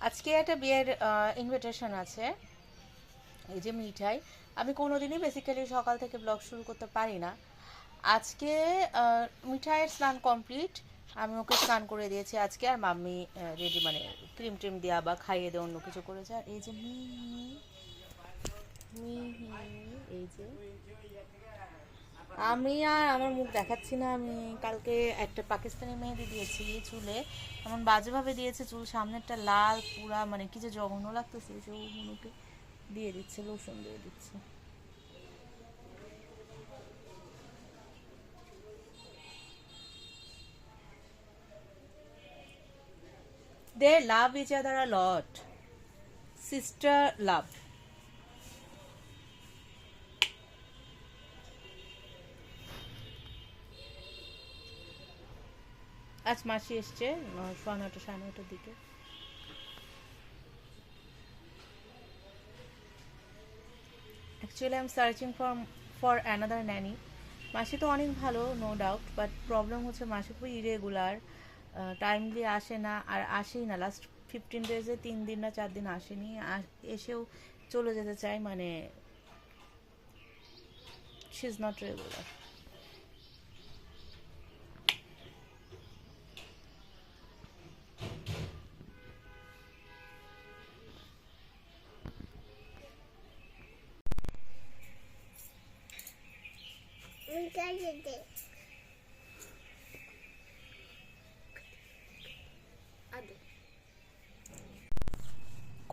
আজকে একটা বিয়ের ইনভিটেশন আছে। এই যে মিঠাই, আমি কোনোদিনই বেসিক্যালি সকাল থেকে ব্লগ শুরু করতে পারি না। আজকে মিঠাইয়ের স্নান কমপ্লিট, আমি ওকে স্নান করে দিয়েছি আজকে। আর মাম্মি রেডি, মানে ক্রিম ট্রিম দেওয়া বা খাইয়ে দেওয়া অন্য কিছু করেছে। আর এই যে মিহি মিহি, এই যে আমি আর আমার মুখ দেখাচ্ছি না। আমি কালকে একটা পাকিস্তানি মেহেদি দিয়েছি চুলে, এমন বাজেভাবে দিয়েছে, চুল সামনেরটা লাল পুরা, মানে কি যে জঘন্য লাগতেছে। যে ও মুখে দিয়ে দিচ্ছে, লোশন দিয়ে দিচ্ছে। They love each other a lot. Sister love. আজ মাসি এসছে 9:30 দিকে। Actually, I'm searching for another nanny. মাসি তো অনেক ভালো, নো ডাউট, বাট প্রবলেম হচ্ছে মাসি খুবই ইরেগুলার, টাইমলি আসে না, আর আসেই না। লাস্ট 15 ডেজে 3 দিন না 4 দিন আসেনি, এসেও চলে যেতে চাই, মানে শি ইজ নট রেগুলার।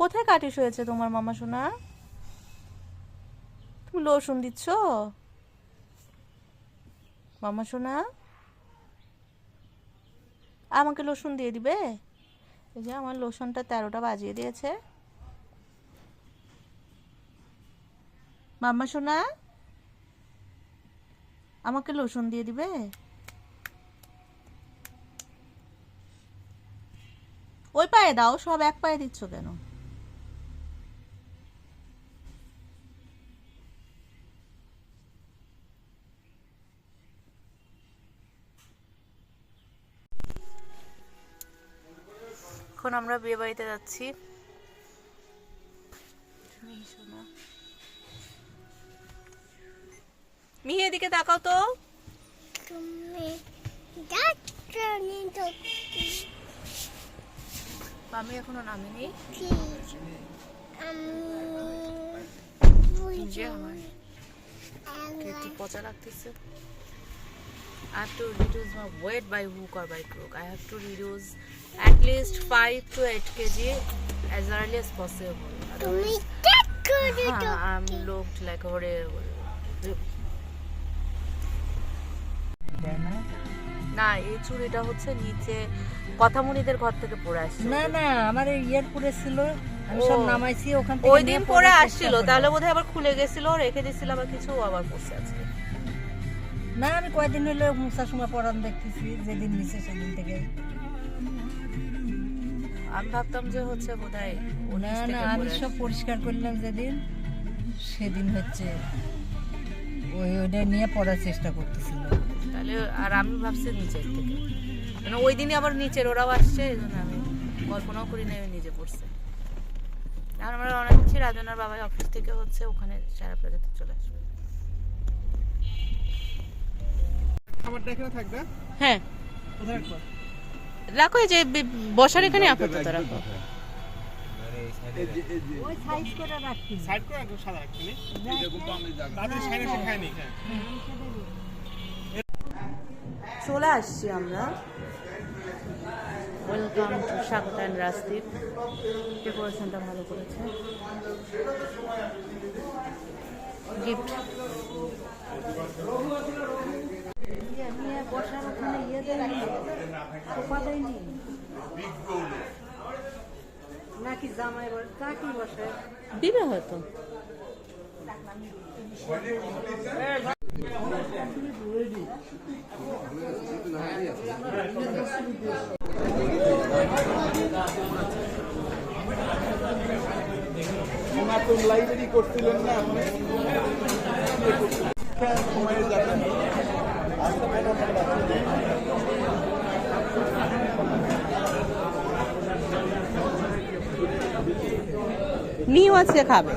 কোথায় কাটিস হয়েছে তোমার মামা সোনা? তুমি লোশন দিচ্ছ মামা সোনা? আমাকে লোশন দিয়ে দিবে? এই যে আমার লোশনটা 13টা বাজিয়ে দিয়েছে। মাম্মা সোনা, আমাকে লোশন দিয়ে দিবে? ওই পায়ে দাও, সব এক পায়ে দিচ্ছ কেন? এখন আমরা বিয়ে বাড়িতে যাচ্ছি। মিহি এদিকে তাকাও তো। আমি এখনো নামিনি। যে আমার কি পচা লাগতেছে। I have to reduce my weight by hook or by crook. I have to reduce at least 5 to 8 kg as early as possible. I'm looked like horrible. না, এই চুড়িটা হচ্ছে নিচে কথামণিদের ঘর থেকে পরে আসছে। না না, আমার ইয়ার পরে ছিল, আমি সব নামাইছি ওখান থেকে। ওই দিন পরে আসছিল, তাহলে বোধহয় আবার খুলে গেছিল, রেখে দিয়েছিল আবার কিছু, আবার পড়ছে আজকে। না, আমি কয়েকদিন হলো মুসার সময় পরান দেখতেছি, যেদিন নিচে সেদিন থেকে। আমি ভাবতাম যে হচ্ছে বোধহয় না না, আমি সব পরিষ্কার করলাম যেদিন, সেদিন হচ্ছে ওইটা নিয়ে পড়ার চেষ্টা করতেছিল। তাহলে আর আমি ভাবছি নিচের থেকে, মানে ওই দিনই আবার নিচের ওরাও আসছে, এই জন্য আমি কল্পনাও করি না নিজে পড়ছে। আর আমরা অনেক হচ্ছে রাজনার বাবাই অফিস থেকে হচ্ছে ওখানে সারা প্লাজাতে চলে আসবে। খাবারটা এখানে থাকবে? হ্যাঁ, কোথায় রাখবো? রাখো, এই যে বসার এখানে আপাতত রাখো। ওই সাইজ করে রাখছি, সাইড করে রাখবো, সাদা রাখছি নি। তাদের সাইডে এসে খায় নি। চলে আসছি আমরা। ওয়েলকাম টু স্বাগত অ্যান্ড রাজদীপ। ডেকোরেশনটা ভালো করেছে। গিফট বসার ওখানে ইয়ে দেয়নি, সোফা দেয়নি নাকি? জামাই চাকরি বসে দিবে হয়তো। লাইব্রেরি করছিলেন না আপনি? সময়ে যাবেন। মিও আজকে খাবে,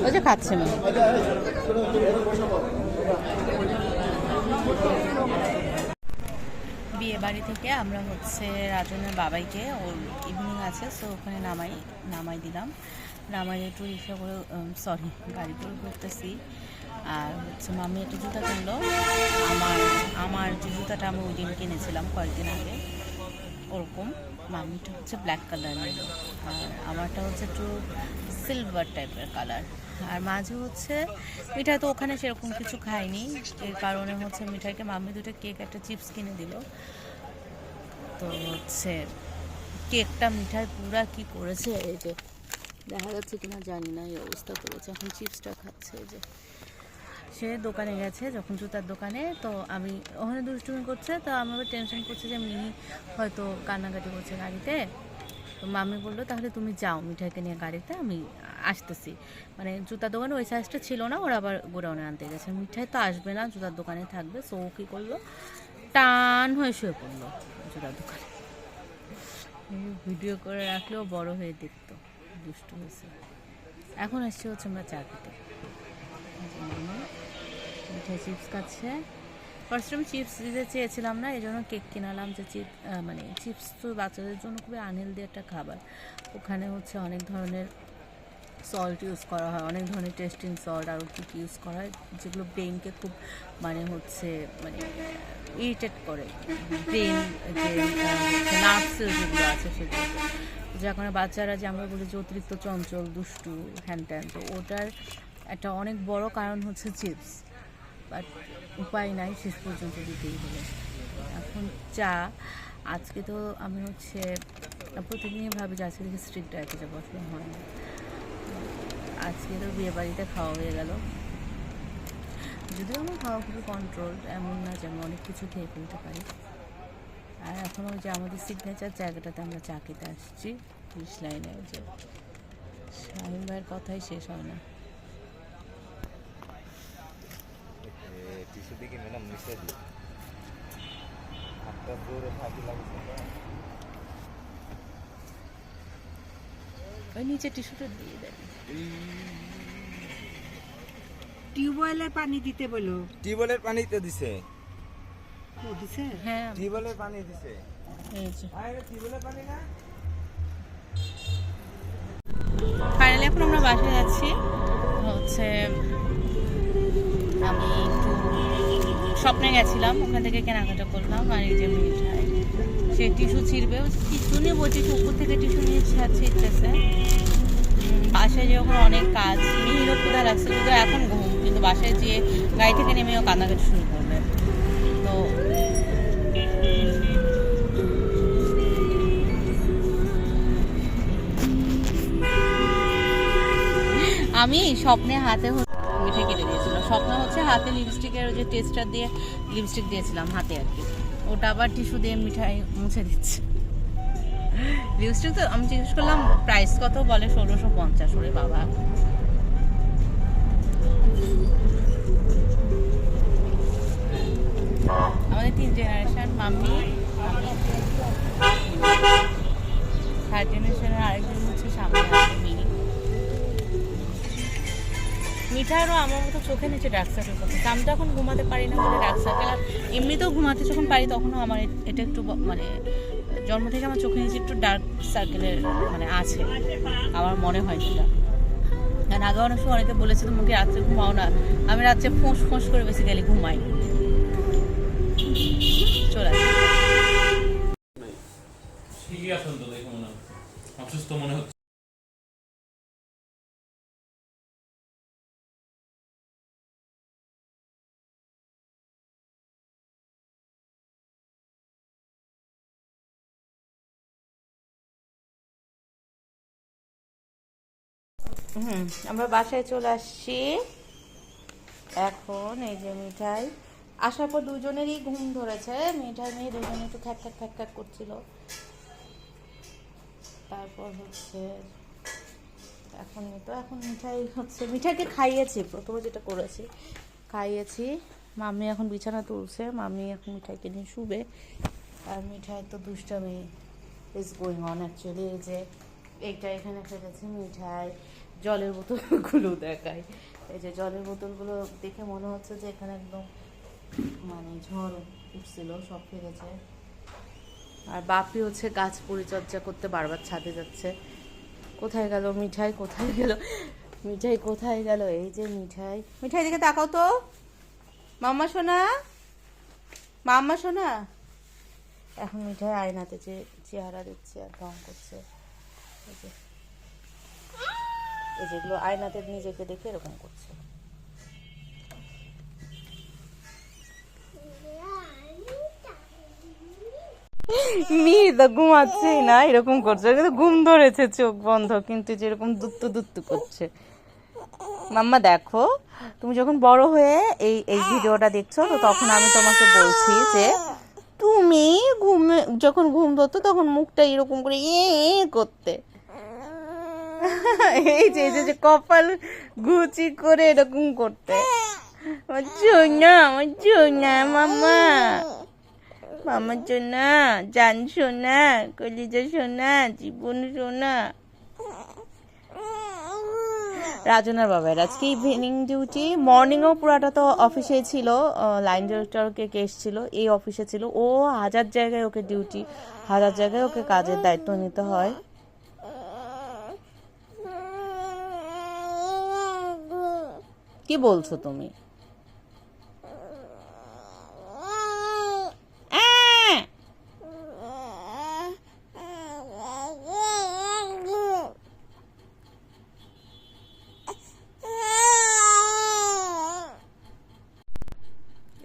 ওই যে খাচ্ছে মিও। বিয়ে বাড়ি থেকে আমরা হচ্ছে রাজনের বাবাইকে, ওর ইভিনিং আছে, সো ওখানে নামাই দিলাম। নামাই একটু রিক্সা করে, সরি গাড়ি করে ঘুরতেছি। আর হচ্ছে মাম্মি একটা জুতা কিনলো। আমার যে জুতাটা আমি ওই দিন কিনেছিলাম কয়েকদিন আগে, ওরকম। মাম্মিটা হচ্ছে ব্ল্যাক কালার নিল, আর আমারটা হচ্ছে একটু সিলভার টাইপের কালার। আর মাঝে হচ্ছে মিঠাই তো ওখানে সেরকম কিছু খায়নি, এর কারণে হচ্ছে মিঠাইকে মাম্মি দুটো কেক একটা চিপস কিনে দিল। তো হচ্ছে কেকটা মিঠাই পুরা কি করেছে, এই যে দেখা যাচ্ছে কিনা জানি না, এই অবস্থা করেছে। এখন চিপসটা খাচ্ছে। এই যে সে দোকানে গেছে যখন, জুতার দোকানে, তো আমি ওখানে দুষ্টুমি করছে, তো আমি আবার টেনশন করছে যে মিনি হয়তো কান্নাকাটি করছে গাড়িতে। তো মাম্মি বললো তাহলে তুমি যাও মিঠাইকে নিয়ে গাড়িতে, আমি আসতেছি। মানে জুতার দোকানে ওই সাইজটা ছিল না, ওরা আবার গোডাউনে আনতে গেছে। মিঠাই তো আসবে না, জুতার দোকানে থাকবে। সো ও কী করলো, টান হয়ে শুয়ে পড়লো জুতার দোকানে। ভিডিও করে রাখলেও বড় হয়ে দেখতো, দুষ্টু হয়েছে। এখন এসছে হচ্ছে আমরা চা খেতে। মিঠাই চিপস খাচ্ছে। ফার্স্ট আমি চিপস দিতে চেয়েছিলাম না, এই জন্য কেক কিনালাম। যে মানে চিপস তো বাচ্চাদের জন্য খুবই আনহেলদি একটা খাবার। ওখানে হচ্ছে অনেক ধরনের সল্ট ইউজ করা হয়, অনেক ধরনের টেস্টিং সল্ট আরও কী কী ইউজ করা হয়, যেগুলো ব্রেনকে খুব মানে ইরিটেট করে। ব্রেন যে নার্ভ সেল যেগুলো আছে সেগুলো, যে এখন বাচ্চারা যে আমরা বলি যে অতিরিক্ত চঞ্চল, দুষ্টু, হ্যান ত্যান, তো ওটার একটা অনেক বড় কারণ হচ্ছে চিপস। বাট উপায় নাই, শেষ পর্যন্ত দিতেই হবে। এখন চা, আজকে তো আমি হচ্ছে প্রতিদিনই ভাবি যে আজকে থেকে স্ট্রিট ডায়েটে যাবো, আসলে হয় না। আজকে তো বিয়ে বাড়িতে খাওয়া হয়ে গেল। যদিও আমার খাওয়া খুবই কন্ট্রোল, এমন না যে আমি অনেক কিছু খেয়ে ফেলতে পারি। আর এখন ওই যে আমাদের সিগনেচার জায়গাটাতে আমরা চা খেতে আসছি, 30 লাইনে। ওই যে শাহিন ভাইয়ের কথাই শেষ হয় না। ওই নিচে টিস্যুটা দিয়ে দেন। টিউবওয়েলের পানি দিতে বলো। টিউবওয়েলের পানি তো দিছে। ও দিছে? হ্যাঁ, টিউবওয়েলের পানি দিছে। এই যে আরে টিউবওয়েলের পানি না। ফাইনালি এখন আমরা বাসায় যাচ্ছি। হচ্ছে আমি একটু স্বপ্নে গেছিলাম, ওখান থেকে কেনাকাটা করলাম। আর এই যে মিঠাই, সে টিস্যু ছিঁড়বে, টিস্যু নিয়ে বলছি, উপর থেকে টিস্যু নিয়ে ছিঁড়তেছে। বাসায় যখন অনেক কাজ, মিহিরও ক্ষুধা লাগছে, যদিও এখন ঘুম, কিন্তু বাসায় যেয়ে গাড়ি থেকে নেমেও কান্নাকাটি শুরু করবে। তো আমি স্বপ্নে হাতে মিঠাই কেটে দিয়েছিল। স্বপ্নে হচ্ছে হাতে লিপস্টিকের যে টেস্টার দিয়ে লিপস্টিক দিয়েছিলাম হাতে আর কি, ওটা আবার টিস্যু দিয়ে মিঠাই মুছে দিচ্ছে। লিপস্টিক তো আমি জিজ্ঞেস করলাম প্রাইস কত, বলে 1650। ওরে বাবা। আমাদের 3 জেনারেশন, মাম্মি, থার্ড জেনারেশনের আরেকজন হচ্ছে সামনে আছে, মিনি। মিঠাইরও আমার মতো চোখে নিচে ডার্ক সার্কেল করতেছে। আমি তো এখন ঘুমাতে পারি না বলে ডার্ক সার্কেল, আর এমনিতেও ঘুমাতে যখন পারি তখনও আমার এটা একটু মানে জন্ম থেকে আমার চোখে নিচে একটু ডার্ক সার্কেলের মানে আছে, আমার মনে হয় যেটা। কারণ আগে অনেক সময় অনেকে বলেছে তুমি কি রাত্রে ঘুমাও না, আমি রাত্রে ফোঁস ফোঁস করে বেসিক্যালি ঘুমাই। চলে আসি। ঠিকই আছেন তো, দেখে মনে হচ্ছে অসুস্থ মনে হচ্ছে। আমরা বাসায় চলে আসছি এখন। এই যে মিঠাই আসার পর দুজনেরই ঘুম ধরেছে। মিঠাই মেয়ে দুজনে একটু খ্যাক খ্যাক খ্যাক খ্যাক করছিল। তারপর হচ্ছে এখন মিঠাই হচ্ছে, মিঠাইকে খাইয়েছি, প্রথমে যেটা করেছি খাইয়েছি। মাম্মি এখন বিছানা তুলছে, মাম্মি এখন মিঠাইকে নিয়ে শুবে। আর মিঠাই তো দুষ্টামি ইজ গোয়িং অন অ্যাকচুয়ালি। এই যে এইটা এখানে ফেলেছি মিঠাই, জলের বোতলগুলো দেখাই। এই যে জলের বোতলগুলো দেখে মনে হচ্ছে যে এখানে একদম মানে ঝড় উঠছিল, সব ফেলেছে। আর বাপি হচ্ছে গাছ পরিচর্যা করতে বারবার ছাদে যাচ্ছে। কোথায় গেল মিঠাই, কোথায় গেল মিঠাই, কোথায় গেল? এই যে মিঠাই, মিঠাই দিকে তাকাও তো, মাম্মা সোনা, মাম্মা সোনা। এখন মিঠাই আয়নাতে যে চেহারা দিচ্ছে আর ঢং করছে। এই যেগুলো আয়নাতে নিজেকে দেখে এরকম করছে। মিহিদা ঘুমাচ্ছেই না, এরকম করছে, কিন্তু ঘুম ধরেছে চোখ বন্ধ, কিন্তু যেরকম দুত্তু দুত্তু করছে। মাম্মা দেখো, তুমি যখন বড় হয়ে এই এই ভিডিওটা দেখছো, তো তখন আমি তোমাকে বলছি যে তুমি ঘুমে যখন ঘুম ধরতো তখন মুখটা এরকম করে করতে। এই যে যে কপাল গুচি করে এরকম করতে। সোনা, আমার সোনা, মাম্মা, মামার সোনা, জান সোনা, কলিজা সোনা, জীবন সোনা। রাজনার বাবার আজকে ইভিনিং ডিউটি, মর্নিংও পুরাটা তো অফিসে ছিল, লাইন ডিরেক্টরকে কেস ছিল, এই অফিসে ছিল। ও হাজার জায়গায় ওকে ডিউটি, হাজার জায়গায় ওকে কাজের দায়িত্ব নিতে হয়। কি বলছো তুমি?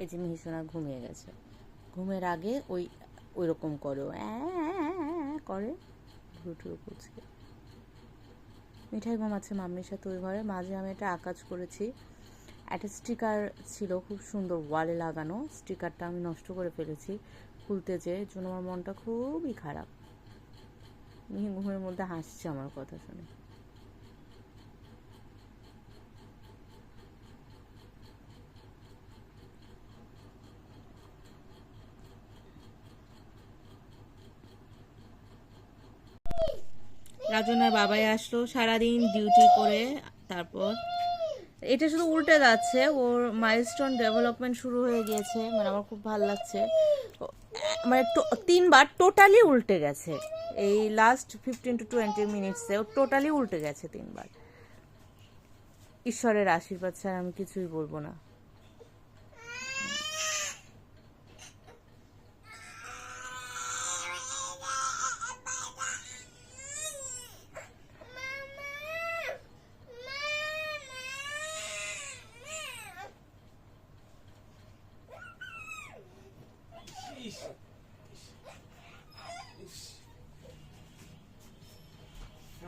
এই যে মিহিসোনা ঘুমিয়ে গেছে, ঘুমের আগে ওই রকম করে করে ভুরুটুরু করছে। মিঠাই ঘুমাচ্ছে মাম্মির সাথে ওই ঘরে। মাঝে আমি একটা আকাজ করেছি, একটা স্টিকার ছিল খুব সুন্দর ওয়ালে লাগানো, স্টিকারটা আমি নষ্ট করে ফেলেছি খুলতে যেয়ে, জন্য আমার মনটা খুবই খারাপ। মিহি ঘুমের মধ্যে হাসছে আমার কথা শুনে। রাজনের বাবাই আসলো সারাদিন ডিউটি করে, তারপর এটা শুধু উল্টে যাচ্ছে, ওর মাইলস্টোন ডেভেলপমেন্ট শুরু হয়ে গিয়েছে, মানে আমার খুব ভালো লাগছে। মানে 3বার টোটালি উল্টে গেছে, এই লাস্ট 15 to 20 মিনিটসে ও টোটালি উল্টে গেছে 3বার। ঈশ্বরের আশীর্বাদ ছাড়া আমি কিছুই বলবো না।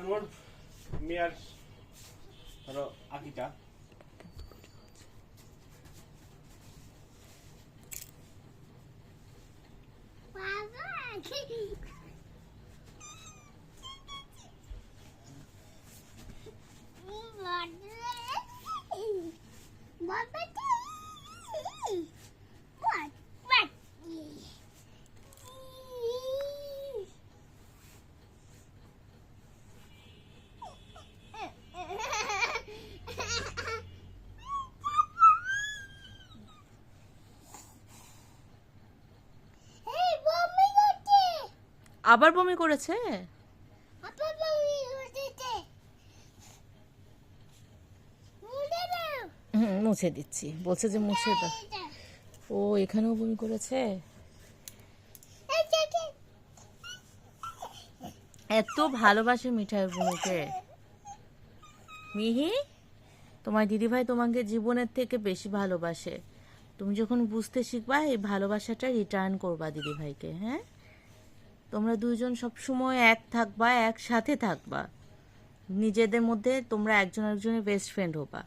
আমার মেয়ার ধরো আকিটা আবার বমি করেছে? মুছে দিচ্ছি, বলছে যে মুছে দাও। ও এখানেও বমি করেছে। এত ভালোবাসে মিঠাই বমিকে। মিহি, তোমার দিদিভাই তোমাকে জীবনের থেকে বেশি ভালোবাসে। তুমি যখন বুঝতে শিখবা, এই ভালোবাসাটা রিটার্ন করবা দিদিভাইকে। হ্যাঁ, তোমরা দুইজন সবসময় এক থাকবা, একসাথে থাকবা, নিজেদের মধ্যে তোমরা একজন একজনের বেস্ট ফ্রেন্ড হবা।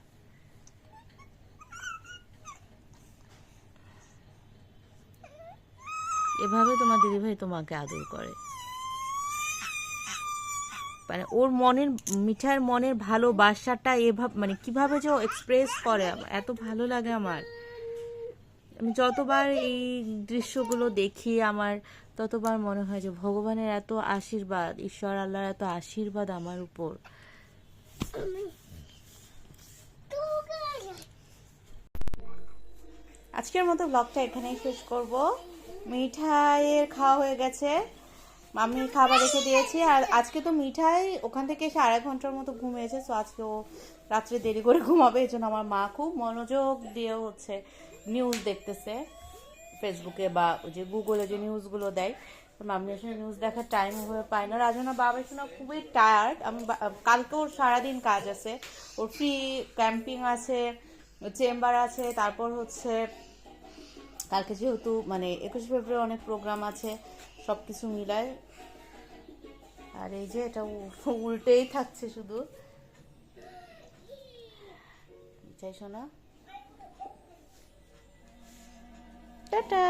এভাবে তোমার দিদিভাই তোমাকে আদর করে। মানে ওর মনের, মিঠার মনের ভালোবাসাটা এভাবে, মানে কিভাবে যে ও এক্সপ্রেস করে, এত ভালো লাগে আমার। আমি যতবার এই দৃশ্যগুলো দেখি আমার ততবার মনে হয় যে ভগবানের এত আশীর্বাদ, ঈশ্বর আল্লাহর এত আশীর্বাদ আমার উপর। আজকের মতো ব্লগটা এখানেই শেষ করব। মিঠাইয়ের খাওয়া হয়ে গেছে, আমি খাবার রেখে দিয়েছি। আর আজকে তো মিঠাই ওখান থেকে এসে 2.5 ঘন্টার মতো ঘুমিয়েছে, সো আজকে ও রাত্রে দেরি করে ঘুমাবে। এই জন্য আমার মা খুব মনোযোগ দিয়ে হচ্ছে নিউজ দেখতেছে ফেসবুকে বা ওই যে গুগলে যে নিউজগুলো দেয়। আমি আসলে নিউজ দেখার টাইম হয়ে পাই না। রাজনা বাবা শোনা খুবই টায়ার্ড। কালকে ওর সারাদিন কাজ আছে, ওর ফ্রি ক্যাম্পিং আছে, চেম্বার আছে, তারপর হচ্ছে কালকে যেহেতু মানে 21 ফেব্রুয়ারি অনেক প্রোগ্রাম আছে, সব কিছু মিলায়। আর এই যে এটা উল্টেই থাকছে শুধু। চাই শোনা, টাটা।